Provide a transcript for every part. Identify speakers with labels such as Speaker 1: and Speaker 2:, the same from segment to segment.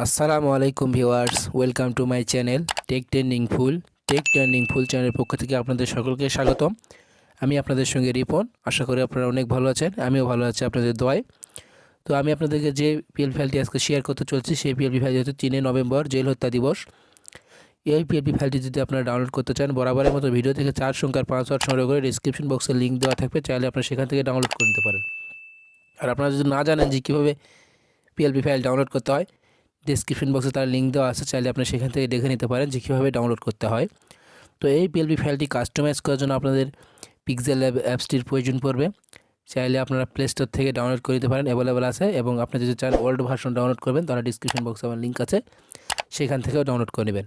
Speaker 1: আসসালামু আলাইকুম viewers, welcome to my channel tech trending full চ্যানেলের পক্ষ থেকে আপনাদের সকলকে স্বাগতম। আমি আপনাদের সঙ্গে রিপন। আশা করি আপনারা অনেক ভালো আছেন, আমিও ভালো আছি আপনাদের দোয়ায়। তো আমি আপনাদেরকে যে পিএলপি ফাইলটি আজকে শেয়ার করতে চলছি, সেই পিএলপি ফাইলটি হচ্ছে 3 নভেম্বর জেল হত্যা দিবস। এই পিএলপি ফাইলটি যদি আপনারা ডাউনলোড করতে চান, বরাবরের মতো ভিডিও থেকে 4 সংখ্যার পাসওয়ার্ড সংগ্রহ করে ডিসক্রিপশন বক্সে লিঙ্ক দেওয়া থাকবে, চাইলে আপনারা সেখান থেকে ডাউনলোড করে নিতে পারেন। আর আপনারা যদি না জানেন যে কীভাবে পিএলপি ফাইল ডাউনলোড করতে হয়, ডিসক্রিপশন বক্সে তার লিঙ্ক দেওয়া আছে, চাইলে আপনি সেখান থেকে দেখে নিতে পারেন যে কীভাবে ডাউনলোড করতে হয়। তো এই পিএলপি ফাইলটি কাস্টমাইজ করার জন্য আপনাদের পিক্সেল ল্যাব অ্যাপসটির প্রয়োজন পড়বে। চাইলে আপনারা প্লে স্টোর থেকে ডাউনলোড করে নিতে পারেন, অ্যাভেলেবেল আছে। এবং আপনি যদি চান ওল্ড ভার্সন ডাউনলোড করবেন, তাহলে ডিসক্রিপশন বক্সে আমার লিঙ্ক আছে, সেখান থেকেও ডাউনলোড করে নেবেন।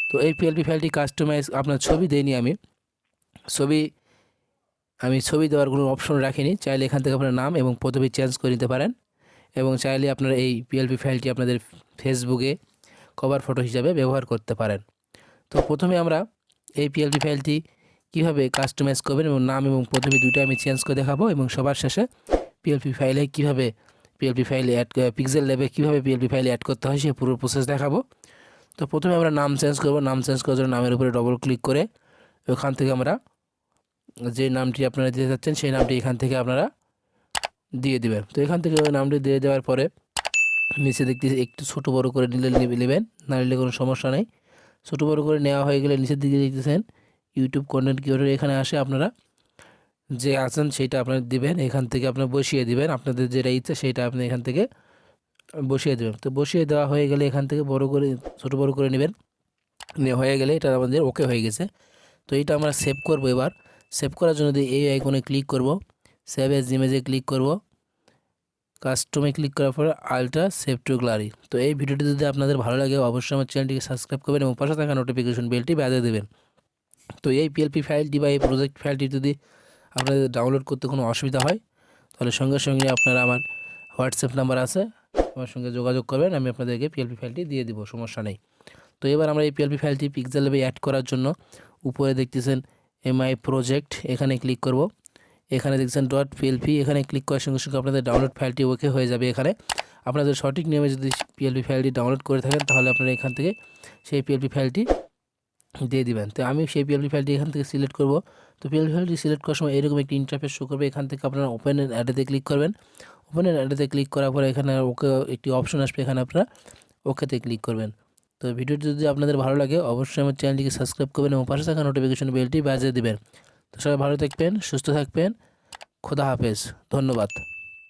Speaker 1: তো এই পিএলপি ফাইলটি কাস্টমাইজ, আপনার ছবি দেইনি আমি, ছবি দেওয়ার কোনো অপশন রাখিনি। চাইলে এখান থেকে আপনার নাম এবং পদবি চেঞ্জ করে নিতে পারেন, এবং চাইলে আপনারা এই পিএলপি ফাইলটি আপনাদের ফেসবুকে কভার ফটো হিসাবে ব্যবহার করতে পারেন। তো প্রথমে আমরা এই পিএলপি ফাইলটি কীভাবে কাস্টমাইজ করবেন এবং নাম এবং পদবি দুটো আমি চেঞ্জ করে দেখাবো, এবং সবার শেষে পিএলপি ফাইলে কীভাবে পিএলপি ফাইল পিক্সেল ল্যাবে কীভাবে পিএলপি ফাইল অ্যাড করতে হয় সেই পুরো প্রসেস দেখাবো। তো প্রথমে আমরা নাম চেঞ্জ করব। নাম চেঞ্জ করার জন্য নামের উপরে ডবল ক্লিক করে ওখান থেকে আমরা যে নামটি আপনারা দিতে চাচ্ছেন সেই নামটি এখান থেকে আপনারা দিয়ে দেবেন। তো এখান থেকে ওই নামটি দিয়ে দেওয়ার পরে নিচে দেখতেছি একটু ছোটো বড়ো করে নেবেন, না নিলে কোনো সমস্যা নেই। ছোটো বড়ো করে নেওয়া হয়ে গেলে নিচের দিকে দেখতেছেন ইউটিউব কন্টেন্ট ক্রিয়েটর, এখানে আসে আপনারা যে আছেন সেইটা আপনারা দিবেন, এখান থেকে আপনারা বসিয়ে দিবেন। আপনাদের যেটা ইচ্ছা সেইটা আপনি এখান থেকে বসিয়ে দেবেন। তো বসিয়ে দেওয়া হয়ে গেলে এখান থেকে বড় করে ছোটো বড়ো করে নেবেন। হয়ে গেলে এটা আমাদের ওকে হয়ে গেছে। তো এইটা আমরা সেভ করব। এবার সেভ করার জন্য এই আইকনে ক্লিক করব, সেভ এজ ইমেজে ক্লিক করব, কাস্টমে ক্লিক করার পরে আল্ট্রা সেভ টু গ্যালারি। তো এই ভিডিওটি যদি আপনাদের ভালো লাগে, অবশ্যই আমার চ্যানেলটিকে সাবস্ক্রাইব করবেন এবং পাশে থাকা নোটিফিকেশন বেলটি বাজিয়ে দেবেন। তো এই পিএলপি ফাইলটি বা এই প্রজেক্ট ফাইলটি যদি আপনাদের ডাউনলোড করতে কোনো অসুবিধা হয়, তাহলে সঙ্গে সঙ্গে আপনারা আমার হোয়াটসঅ্যাপ নাম্বার আছে, আমার সঙ্গে যোগাযোগ করবেন, আমি আপনাদেরকে পিএলপি ফাইলটি দিয়ে দিব, সমস্যা নেই। তো এবার আমরা এই পিএলপি ফাইলটি পিক্সেল ল্যাবে অ্যাড করার জন্য উপরে দেখতেছেন এমআই প্রজেক্ট, এখানে ক্লিক করব। এখানে দেখছেন .plt, এখানে ক্লিক করার সঙ্গে সঙ্গে আপনাদের ডাউনলোড ফাইলটি ওকে হয়ে যাবে। এখানে আপনাদের সঠিক নিয়মে যদি পিএলপি ফাইলটি ডাউনলোড করে থাকেন, তাহলে আপনারা এখান থেকে সেই পিএলপি ফাইলটি দিয়ে দিবেন। তো আমি সেই পিএলপি ফাইলটি এখান থেকে সিলেক্ট করব। তো পিএলপি ফাইলটি সিলেক্ট করার সময় এরকম একটি ইন্টারফেস শো করবে। এখান থেকে আপনারা ওপেন এন্ড অ্যাডেতে ক্লিক করবেন। ওপেন এন্ড অ্যাডেতে ক্লিক করার পরে এখানে ওকে একটি অপশন আসবে, এখানে আপনারা ওকেতে ক্লিক করবেন। তো ভিডিওটি যদি আপনাদের ভালো লাগে, অবশ্যই আমার চ্যানেলটিকে সাবস্ক্রাইব করবেন এবং পাশে থাকা নোটিফিকেশন বেলটি বাজিয়ে দেবেন। তো সবাই ভালো থাকবেন, সুস্থ থাকবেন, খোদা হাফেজ, ধন্যবাদ।